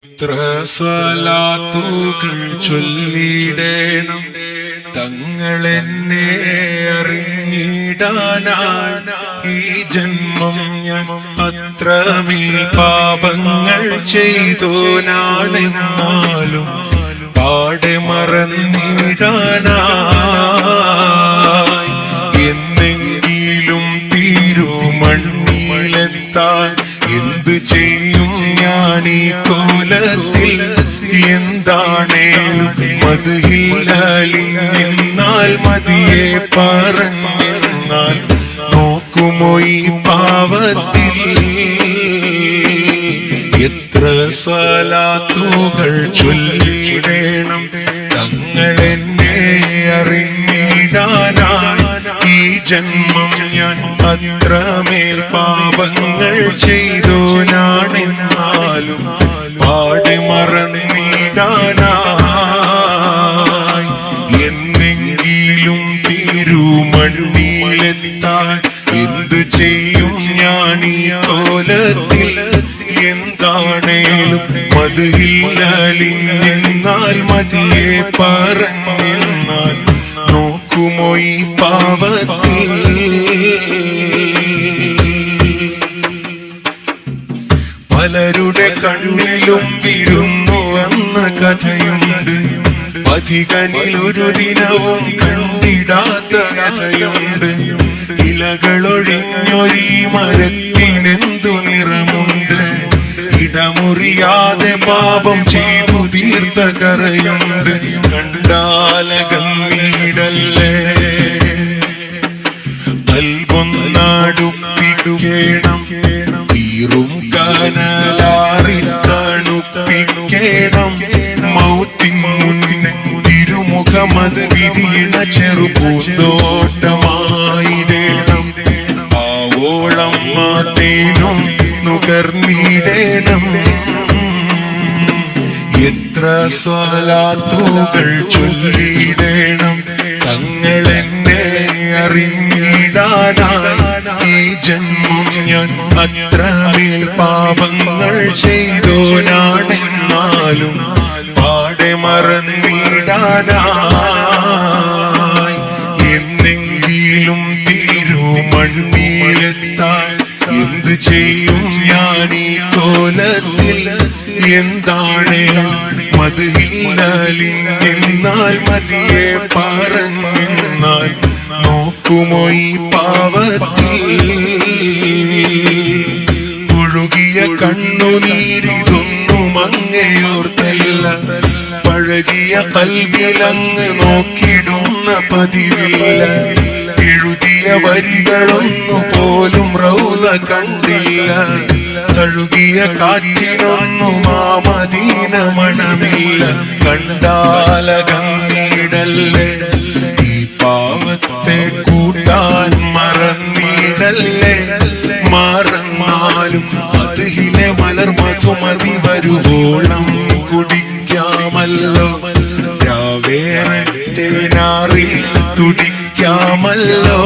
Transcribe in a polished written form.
എത്ര സ്വലാത്തുകൾ ചൊല്ലിടേണം തങ്ങളെന്നെ അറിഞ്ഞിടാനാണ് ഈ ജന്മം ഞാൻ അത്രമേൽ പാപങ്ങൾ ചെയ്തോനാണെന്നാലും പാടെ മറന്നിടാനായി എന്നെങ്കിലും തിരുമണ്ണിലെത്താൻ എന്തു ചെയ്യും ഞാൻ ഈ കോലത്തിൽ എന്താണേലും മദ്ഹിൽ മതിയെ പറഞ്ഞെന്നാൽ നോക്കുമോ ഈ പാവത്തിൽ എത്ര സ്വലാത്തുകൾ ചൊല്ലിടേണം തങ്ങളെന്നെ അറിഞ്ഞിടാനായി ഈ ജന്മം ഞാൻ അത്രമേൽ പാപങ്ങൾ ചെയ്തോനാണെന്നാലും പാടെ മറന്നിടാനായി എന്നെങ്കിലും തിരുമണ്ണിലെത്താൻ എന്തു ചെയ്യും ഞാൻ ഈ കോലത്തിൽ എന്താണേലും മദ്ഹിൽ അലിഞ്ഞെന്നാൽ മതിയെ പറഞ്ഞെന്നാൽ നോക്കുമോ ഈ പാവത്തിൽ പലരുടെ കണ്ണിലും വിരുന്നു വന്ന കഥയുണ്ട് പഥികനിൽ ഒരു ദിനവും കണ്ടിടാത്ത കഥയുണ്ട് ഇലകളൊഴിഞ്ഞൊരീ മരത്തിനെന്തു നിറമുണ്ട് ഇടമുറിയാതെ പാപം ചെയ്തു തീർത്ത കറയുണ്ട് കണ്ടാലകന്നീടല്ലേ കൽവൊന്നാടുപ്പിക്കണം തീറും കനലാറി തണുപ്പിക്കണം മൗത്തിൻ മുന്നിനെ തിരുമുഖമത് വിധിയിണ ചെറുപൂന്തോട്ടമായിടേണം ആവോളം മാതേനും നുകർന്നിടേണം എത്ര സ്വലാത്തുകൾ ചൊല്ലിടേണം തങ്ങളെന്നെ അറിഞ്ഞിടാനായി ഈ ജന്മം ഞാൻ അത്രമേൽ പാപങ്ങൾ ചെയ്തോനാണെന്നാലും പാടെ മറന്നിടാനായി എന്നെങ്കിലും തിരുമണ്ണിലെത്താൻ എന്തു ചെയ്യും ഞാൻ ഈ കോലത്തിൽ എന്താണേലും മദ്ഹിൽ അലിഞ്ഞെന്നാൽ മതിയെ പറഞ്ഞെന്നാൽ നോക്കുമോ ഈ പാവത്തിൽ ഒഴുകിയ കണ്ണുനീരിതൊന്നും അങ്ങയോർത്തല്ല പഴകിയ കൽവിലങ്ങ് നോക്കിടുന്ന പതിവില്ല എഴുതിയ വരികളൊന്നു പോലും റൗള കണ്ടില്ല തഴുകിയ കാറ്റിനൊന്നും ആ മദീന മണമില്ല കണ്ടാലകന്നീടല്ലേ ഈ പാവത്തെ കൂട്ടാൻ മറന്നിടല്ലേ മറന്നാലും മദ്ഹിലെ മലർ മധുമതി വരുവോളം കുടിക്കാമല്ലോ രാവേറെ തേനാറിൽ തുടിക്കാമല്ലോ.